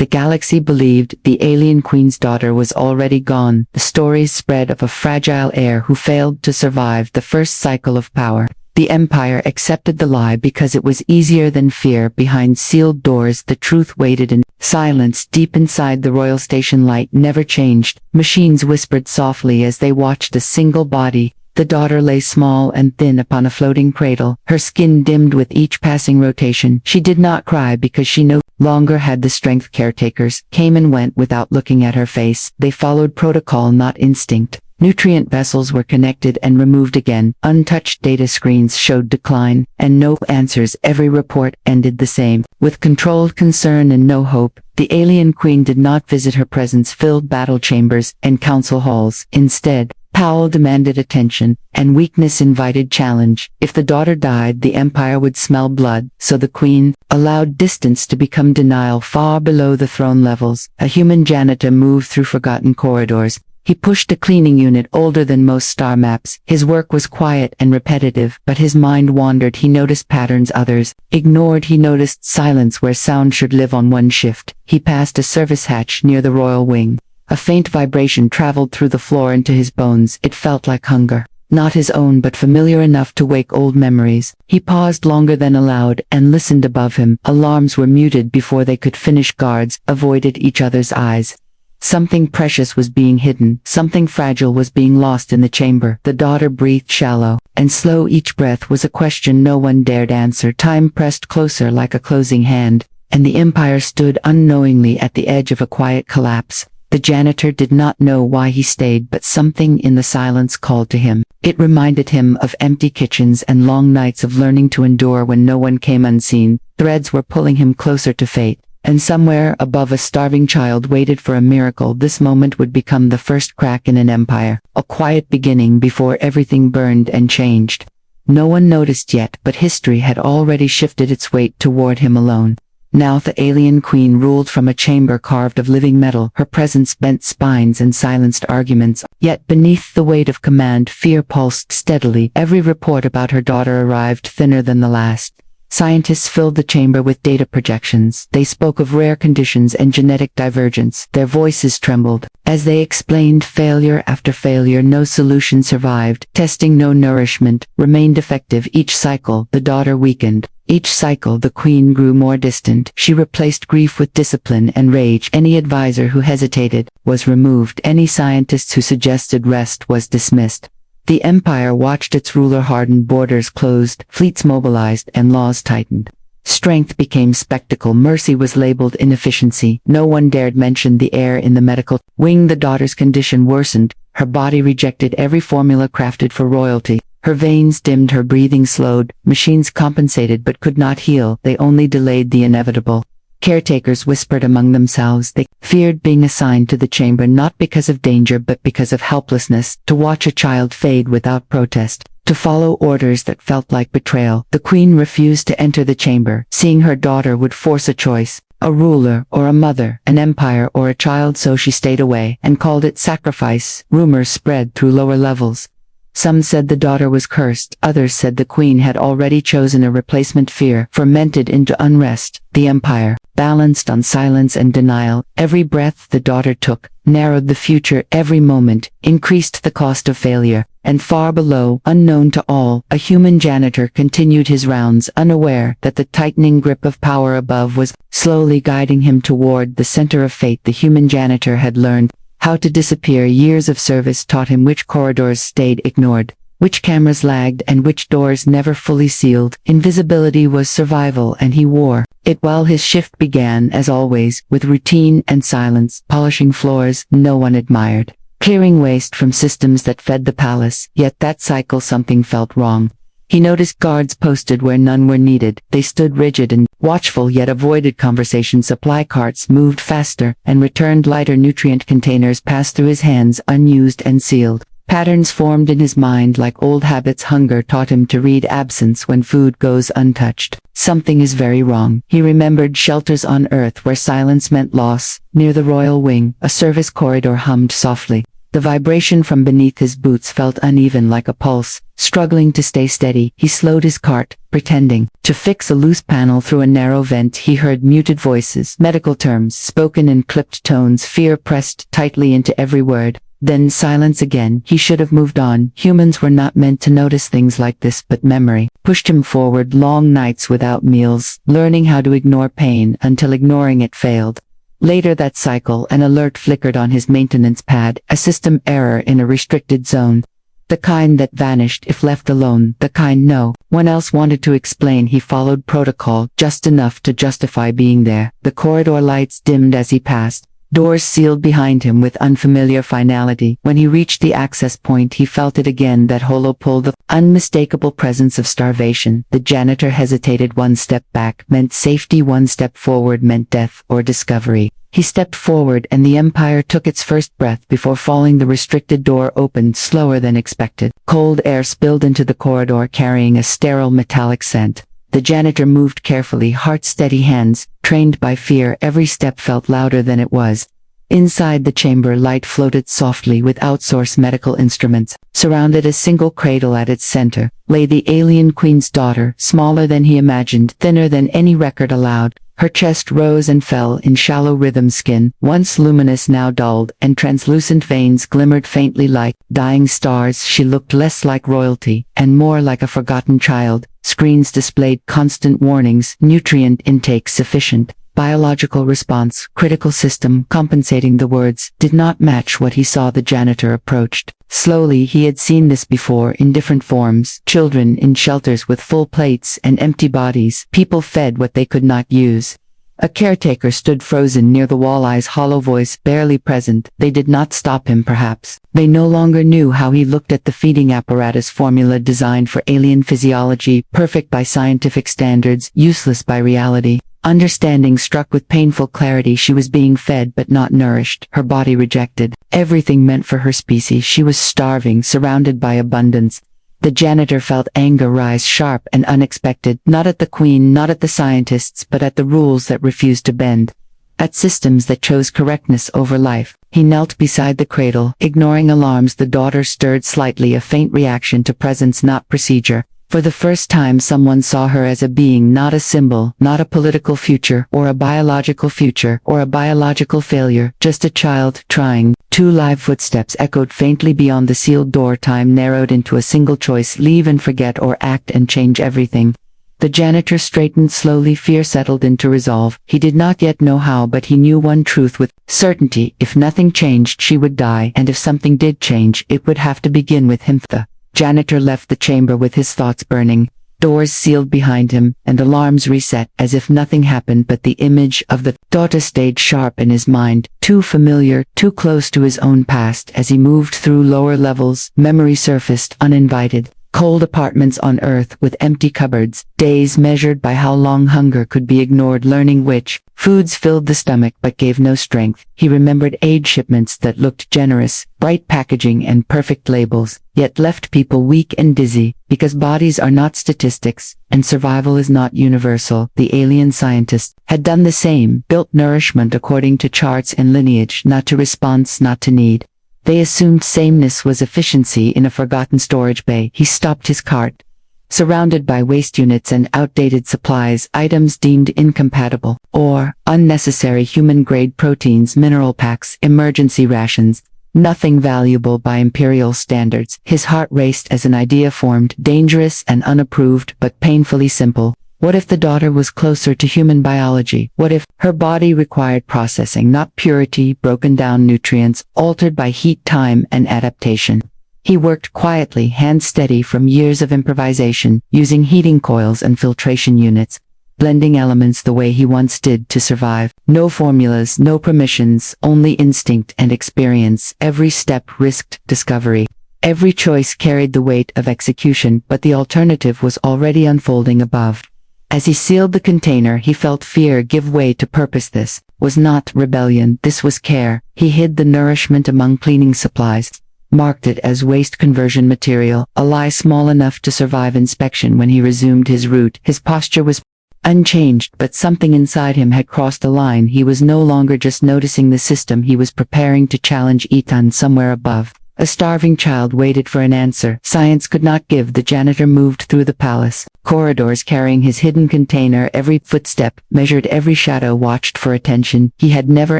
The galaxy believed the alien queen's daughter was already gone. The stories spread of a fragile heir who failed to survive the first cycle of power. The Empire accepted the lie because it was easier than fear. Behind sealed doors, the truth waited in silence. Deep inside the royal station, light never changed. Machines whispered softly as they watched a single body. The daughter lay small and thin upon a floating cradle, her skin dimmed with each passing rotation. She did not cry because she no longer had the strength. Caretakers came and went without looking at her face. They followed protocol, not instinct. Nutrient vessels were connected and removed again. Untouched data screens showed decline, and no answers. Every report ended the same, with controlled concern and no hope. The alien queen did not visit. Her presence filled battle chambers and council halls. Instead, Powell demanded attention, and weakness invited challenge. If the daughter died, the Empire would smell blood, so the Queen allowed distance to become denial. Far below the throne levels, a human janitor moved through forgotten corridors. He pushed a cleaning unit older than most star maps. His work was quiet and repetitive, but his mind wandered. He noticed patterns others ignored. He noticed silence where sound should live on one shift. He passed a service hatch near the royal wing. A faint vibration traveled through the floor into his bones. It felt like hunger. Not his own, but familiar enough to wake old memories. He paused longer than allowed and listened. Above him, alarms were muted before they could finish. Guards avoided each other's eyes. Something precious was being hidden. Something fragile was being lost in the chamber. The daughter breathed shallow and slow. Each breath was a question no one dared answer. Time pressed closer like a closing hand, and the Empire stood unknowingly at the edge of a quiet collapse. The janitor did not know why he stayed, but something in the silence called to him. It reminded him of empty kitchens and long nights of learning to endure when no one came. Unseen threads were pulling him closer to fate. And somewhere above, a starving child waited for a miracle. This moment would become the first crack in an empire, a quiet beginning before everything burned and changed. No one noticed yet, but history had already shifted its weight toward him alone. Now the alien queen ruled from a chamber carved of living metal. Her presence bent spines and silenced arguments. Yet beneath the weight of command, fear pulsed steadily. Every report about her daughter arrived thinner than the last. Scientists filled the chamber with data projections. They spoke of rare conditions and genetic divergence. Their voices trembled as they explained failure after failure. No solution survived. Testing, no nourishment, remained effective. Each cycle, the daughter weakened. Each cycle, the queen grew more distant. She replaced grief with discipline and rage. Any advisor who hesitated was removed. Any scientist who suggested rest was dismissed. The Empire watched its ruler harden. Borders closed, fleets mobilized, and laws tightened. Strength became spectacle. Mercy was labeled inefficiency. No one dared mention the heir in the medical wing. The daughter's condition worsened. Her body rejected every formula crafted for royalty. Her veins dimmed, her breathing slowed. Machines compensated but could not heal. They only delayed the inevitable. Caretakers whispered among themselves. They feared being assigned to the chamber, not because of danger but because of helplessness. To watch a child fade without protest. To follow orders that felt like betrayal. The queen refused to enter the chamber. Seeing her daughter would force a choice. A ruler or a mother, an empire or a child, so she stayed away and called it sacrifice. Rumors spread through lower levels. Some said the daughter was cursed. Others said the queen had already chosen a replacement. Fear fermented into unrest. The Empire balanced on silence and denial. Every breath the daughter took narrowed the future. Every moment increased the cost of failure. And far below, unknown to all, a human janitor continued his rounds, unaware that the tightening grip of power above was slowly guiding him toward the center of fate. The human janitor had learned how to disappear. Years of service taught him which corridors stayed ignored, which cameras lagged, and which doors never fully sealed. Invisibility was survival, and he wore it while his shift began, as always, with routine and silence. Polishing floors no one admired, clearing waste from systems that fed the palace. Yet that cycle, something felt wrong. He noticed guards posted where none were needed. They stood rigid and watchful, yet avoided conversation. Supply carts moved faster and returned lighter. Nutrient containers passed through his hands, unused and sealed. Patterns formed in his mind like old habits. Hunger taught him to read absence when food goes untouched. Something is very wrong. He remembered shelters on Earth where silence meant loss. Near the royal wing, a service corridor hummed softly. The vibration from beneath his boots felt uneven like a pulse. Struggling to stay steady, he slowed his cart, pretending to fix a loose panel through a narrow vent. He heard muted voices, medical terms, spoken in clipped tones, fear pressed tightly into every word. Then silence again. He should have moved on. Humans were not meant to notice things like this, but memory pushed him forward. Long nights without meals, learning how to ignore pain until ignoring it failed. Later that cycle, an alert flickered on his maintenance pad, a system error in a restricted zone. The kind that vanished if left alone, the kind no one else wanted to explain. He followed protocol, just enough to justify being there. The corridor lights dimmed as he passed. Doors sealed behind him with unfamiliar finality. When he reached the access point, he felt it again, that hollow pull, the unmistakable presence of starvation. The janitor hesitated. One step back meant safety, one step forward meant death or discovery. He stepped forward and the Empire took its first breath before falling. The restricted door opened slower than expected. Cold air spilled into the corridor, carrying a sterile metallic scent. The janitor moved carefully, heart-steady hands, trained by fear. Every step felt louder than it was. Inside the chamber, light floated softly with outsourced medical instruments. Surrounded, a single cradle at its center, lay the alien queen's daughter, smaller than he imagined, thinner than any record allowed. Her chest rose and fell in shallow rhythm. Skin, once luminous, now dulled, and translucent veins glimmered faintly like dying stars. She looked less like royalty, and more like a forgotten child. Screens displayed constant warnings: nutrient intake sufficient, biological response, critical system compensating. The words did not match what he saw. The janitor approached. Slowly, he had seen this before in different forms: children in shelters with full plates and empty bodies, people fed what they could not use. A caretaker stood frozen near the wall, eyes hollow, voice barely present. They did not stop him, perhaps. They no longer knew how he looked at the feeding apparatus, formula designed for alien physiology, perfect by scientific standards, useless by reality. Understanding struck with painful clarity. She was being fed but not nourished. Her body rejected everything meant for her species. She was starving, surrounded by abundance. The janitor felt anger rise, sharp and unexpected, not at the queen, not at the scientists, but at the rules that refused to bend. At systems that chose correctness over life. He knelt beside the cradle, ignoring alarms. The daughter stirred slightly, a faint reaction to presence, not procedure. For the first time, someone saw her as a being, not a symbol, not a political future, or a biological future, or a biological failure, just a child trying. 2 live footsteps echoed faintly beyond the sealed door. Time narrowed into a single choice: leave and forget, or act and change everything. The janitor straightened slowly. Fear settled into resolve. He did not yet know how, but he knew one truth with certainty: if nothing changed, she would die, and if something did change, it would have to begin with him. The janitor left the chamber with his thoughts burning. Doors sealed behind him, and alarms reset, as if nothing happened. But the image of the daughter stayed sharp in his mind, too familiar, too close to his own past. As he moved through lower levels, memory surfaced, uninvited. Cold apartments on Earth with empty cupboards, days measured by how long hunger could be ignored, learning which foods filled the stomach but gave no strength. He remembered aid shipments that looked generous, bright packaging and perfect labels, yet left people weak and dizzy, because bodies are not statistics, and survival is not universal. The alien scientists had done the same, built nourishment according to charts and lineage, not to response, not to need. They assumed sameness was efficiency in a forgotten storage bay. He stopped his cart. Surrounded by waste units and outdated supplies, items deemed incompatible or unnecessary, human-grade proteins, mineral packs, emergency rations, nothing valuable by imperial standards. His heart raced as an idea formed, dangerous and unapproved, but painfully simple. What if the daughter was closer to human biology? What if her body required processing, not purity, broken down nutrients, altered by heat, time, and adaptation? He worked quietly, hands steady from years of improvisation, using heating coils and filtration units, blending elements the way he once did to survive. No formulas, no permissions, only instinct and experience. Every step risked discovery. Every choice carried the weight of execution, but the alternative was already unfolding above. As he sealed the container, he felt fear give way to purpose. This was not rebellion, this was care. He hid the nourishment among cleaning supplies, marked it as waste conversion material, a lie small enough to survive inspection. When he resumed his route, his posture was unchanged, but something inside him had crossed a line. He was no longer just noticing the system, he was preparing to challenge Ethan somewhere above. A starving child waited for an answer science could not give. The janitor moved through the palace corridors carrying his hidden container. Every footstep, measured every shadow, watched for attention. He had never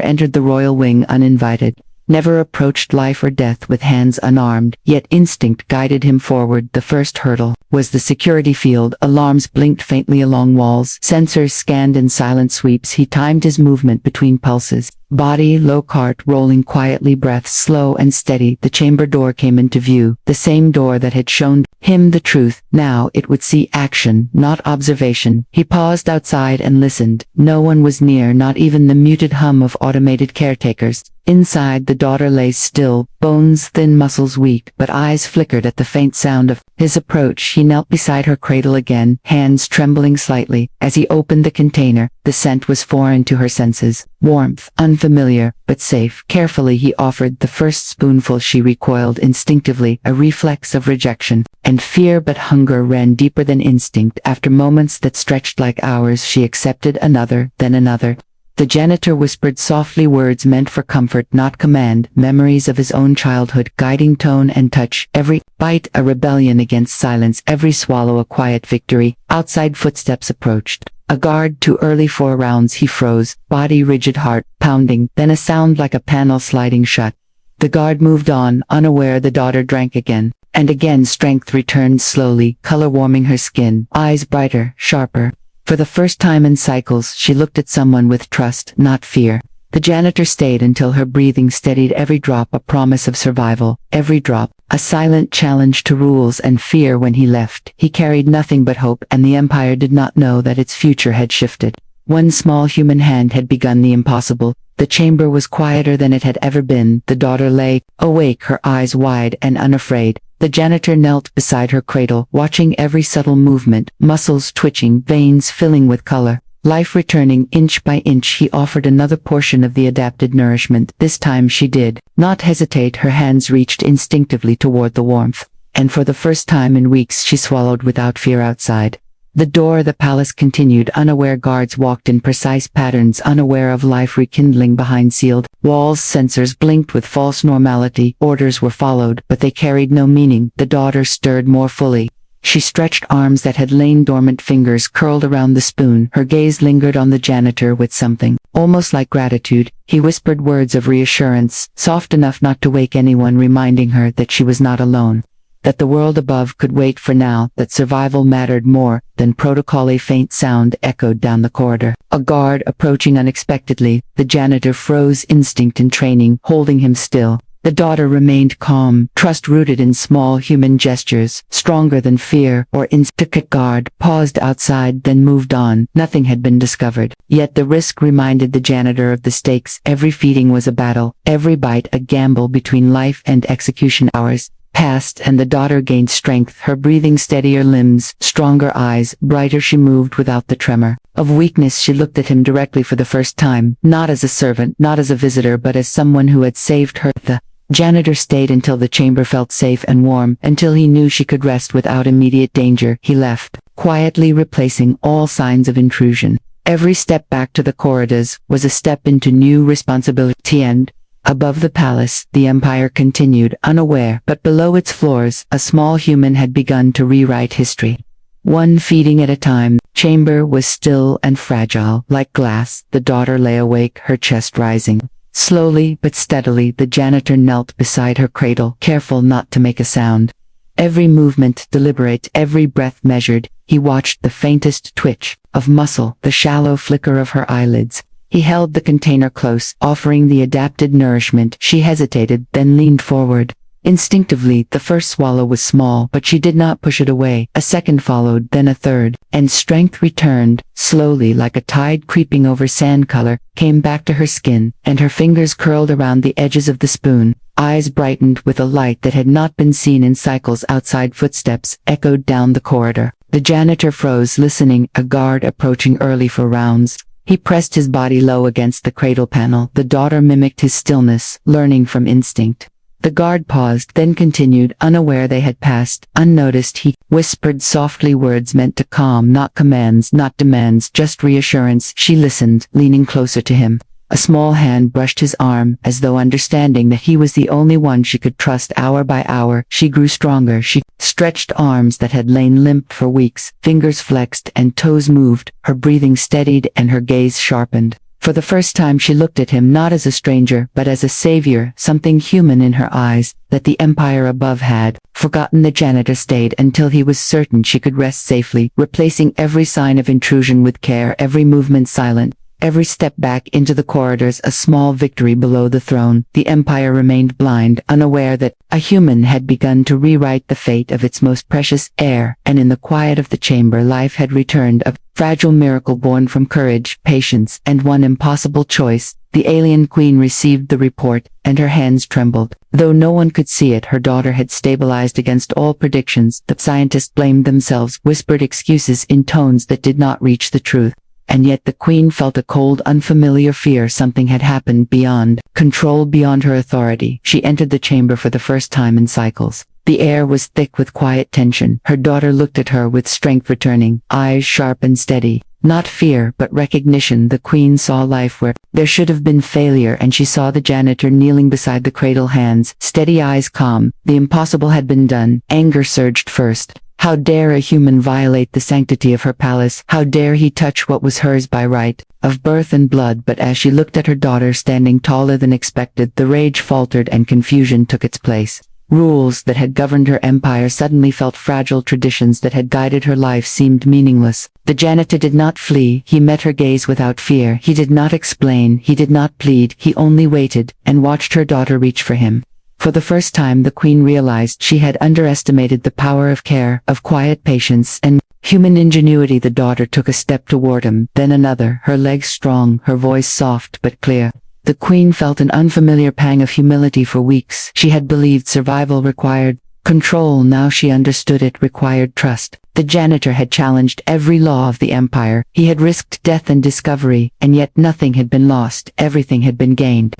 entered the royal wing uninvited, never approached life or death with hands unarmed, yet instinct guided him forward. The first hurdle was the security field. Alarms blinked faintly along walls, sensors scanned in silent sweeps. He timed his movement between pulses, body low, cart rolling quietly, breath slow and steady. The chamber door came into view, the same door that had shown him the truth. Now it would see action, not observation. He paused outside and listened. No one was near, not even the muted hum of automated caretakers. Inside, the daughter lay still, bones thin, muscles weak, but eyes flickered at the faint sound of his approach. He knelt beside her cradle again, hands trembling slightly. As he opened the container, the scent was foreign to her senses. Warmth, unfamiliar, but safe. Carefully he offered the first spoonful. She recoiled instinctively, a reflex of rejection and fear, but hunger ran deeper than instinct. After moments that stretched like hours, she accepted another, then another. The janitor whispered softly, words meant for comfort, not command, memories of his own childhood guiding tone and touch. Every bite a rebellion against silence, every swallow a quiet victory. Outside, footsteps approached. A guard, too early for rounds. He froze, body rigid, heart pounding, then a sound like a panel sliding shut. The guard moved on, unaware. The daughter drank again, and again. Strength returned slowly, color warming her skin, eyes brighter, sharper. For the first time in cycles, she looked at someone with trust, not fear. The janitor stayed until her breathing steadied, every drop a promise of survival, every drop a silent challenge to rules and fear. When he left, he carried nothing but hope, and the Empire did not know that its future had shifted. One small human hand had begun the impossible. The chamber was quieter than it had ever been. The daughter lay awake, her eyes wide and unafraid. The janitor knelt beside her cradle, watching every subtle movement, muscles twitching, veins filling with color, life returning inch by inch. He offered another portion of the adapted nourishment. This time she did not hesitate. Her hands reached instinctively toward the warmth, and for the first time in weeks she swallowed without fear. Outside the door of the palace continued, unaware. Guards walked in precise patterns, unaware of life rekindling behind sealed walls. Sensors blinked with false normality. Orders were followed, but they carried no meaning. The daughter stirred more fully. She stretched arms that had lain dormant, fingers curled around the spoon. Her gaze lingered on the janitor with something almost like gratitude. He whispered words of reassurance, soft enough not to wake anyone, reminding her that she was not alone, that the world above could wait for now, that survival mattered more than protocol. A faint sound echoed down the corridor. A guard approaching unexpectedly. The janitor froze, instinct and training holding him still. The daughter remained calm, trust rooted in small human gestures, stronger than fear or instinct. Guard paused outside, then moved on. Nothing had been discovered, yet the risk reminded the janitor of the stakes. Every feeding was a battle, every bite a gamble between life and execution. Hours passed, and the daughter gained strength, her breathing steadier, limbs stronger, eyes brighter. She moved without the tremor of weakness. She looked at him directly for the first time, not as a servant, not as a visitor, but as someone who had saved her. The janitor stayed until the chamber felt safe and warm, until he knew she could rest without immediate danger. He left, quietly, replacing all signs of intrusion. Every step back to the corridors was a step into new responsibility. And above the palace, the Empire continued, unaware, but below its floors, a small human had begun to rewrite history. One feeding at a time. Chamber was still and fragile, like glass. The daughter lay awake, her chest rising. Slowly but steadily, the janitor knelt beside her cradle, careful not to make a sound. Every movement deliberate, every breath measured. He watched the faintest twitch of muscle, the shallow flicker of her eyelids. He held the container close, offering the adapted nourishment. She hesitated, then leaned forward. Instinctively, the first swallow was small, but she did not push it away. A second followed, then a third, and strength returned. Slowly, like a tide creeping over sand, color came back to her skin, and her fingers curled around the edges of the spoon. Eyes brightened with a light that had not been seen in cycles. Outside, footsteps echoed down the corridor. The janitor froze, listening, a guard approaching early for rounds. He pressed his body low against the cradle panel. The daughter mimicked his stillness, learning from instinct. The guard paused, then continued, unaware they had passed, unnoticed. He whispered softly, words meant to calm, not commands, not demands, just reassurance. She listened, leaning closer to him. A small hand brushed his arm, as though understanding that he was the only one she could trust. Hour by hour, she grew stronger. She stretched arms that had lain limp for weeks, fingers flexed and toes moved, her breathing steadied and her gaze sharpened. For the first time she looked at him not as a stranger, but as a savior, something human in her eyes, that the empire above had forgotten. The janitor stayed until he was certain she could rest safely, replacing every sign of intrusion with care, every movement silent, every step back into the corridors a small victory. Below the throne, the empire remained blind, unaware that a human had begun to rewrite the fate of its most precious heir, and in the quiet of the chamber life had returned, a fragile miracle born from courage, patience, and one impossible choice. The alien queen received the report, and her hands trembled. Though no one could see it, her daughter had stabilized against all predictions. The scientists blamed themselves, whispered excuses in tones that did not reach the truth. And yet the queen felt a cold, unfamiliar fear. Something had happened beyond control, beyond her authority. She entered the chamber for the first time in cycles. The air was thick with quiet tension. Her daughter looked at her with strength returning, eyes sharp and steady. Not fear, but recognition. The queen saw life where there should have been failure, and she saw the janitor kneeling beside the cradle, hands steady, eyes calm. The impossible had been done. Anger surged first. How dare a human violate the sanctity of her palace? How dare he touch what was hers by right, of birth and blood? But as she looked at her daughter standing taller than expected, the rage faltered and confusion took its place. Rules that had governed her empire suddenly felt fragile. Traditions that had guided her life seemed meaningless. The janitor did not flee. He met her gaze without fear. He did not explain. He did not plead. He only waited, and watched her daughter reach for him. For the first time the queen realized she had underestimated the power of care, of quiet patience, and human ingenuity. The daughter took a step toward him, then another, her legs strong, her voice soft but clear. The queen felt an unfamiliar pang of humility. For weeks she had believed survival required control. Now she understood it required trust. The janitor had challenged every law of the empire. He had risked death and discovery, and yet nothing had been lost. Everything had been gained.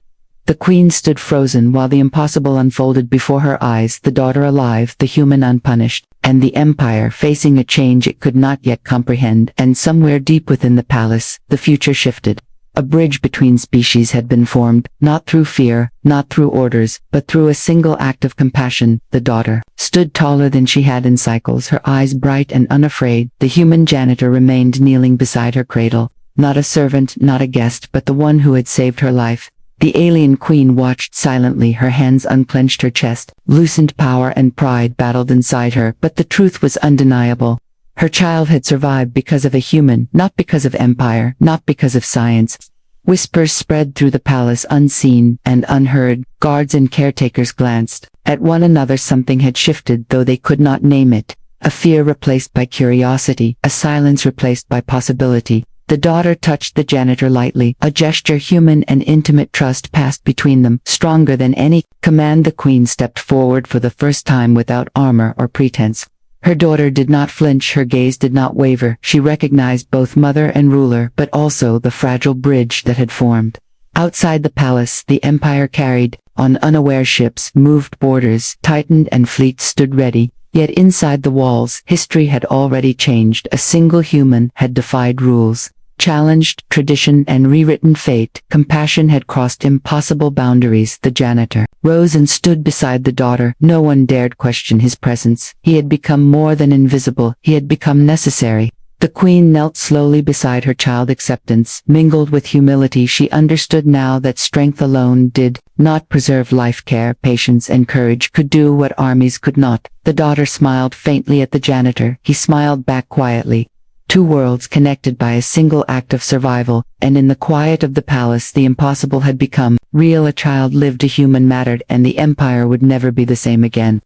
The queen stood frozen while the impossible unfolded before her eyes, the daughter alive, the human unpunished, and the empire facing a change it could not yet comprehend. And somewhere deep within the palace, the future shifted. A bridge between species had been formed, not through fear, not through orders, but through a single act of compassion. The daughter stood taller than she had in cycles, her eyes bright and unafraid. The human janitor remained kneeling beside her cradle, not a servant, not a guest, but the one who had saved her life. The alien queen watched silently, her hands unclenched, her chest, loosened. Power and pride battled inside her, but the truth was undeniable. Her child had survived because of a human, not because of empire, not because of science. Whispers spread through the palace, unseen and unheard. Guards and caretakers glanced at one another. Something had shifted, though they could not name it. A fear replaced by curiosity, a silence replaced by possibility. The daughter touched the janitor lightly, a gesture human and intimate. Trust passed between them, stronger than any command. The queen stepped forward for the first time without armor or pretense. Her daughter did not flinch, her gaze did not waver. She recognized both mother and ruler, but also the fragile bridge that had formed. Outside the palace, the empire carried on unaware ships, moved borders, tightened, and fleets stood ready. Yet inside the walls, history had already changed. A single human had defied rules, challenged tradition, and rewritten fate. Compassion had crossed impossible boundaries. The janitor rose and stood beside the daughter. No one dared question his presence. He had become more than invisible. He had become necessary. The queen knelt slowly beside her child. Acceptance mingled with humility. She understood now that strength alone did not preserve life. Care, patience, and courage could do what armies could not. The daughter smiled faintly at the janitor. He smiled back quietly. Two worlds connected by a single act of survival, and in the quiet of the palace the impossible had become real. A child lived, a human mattered, and the empire would never be the same again.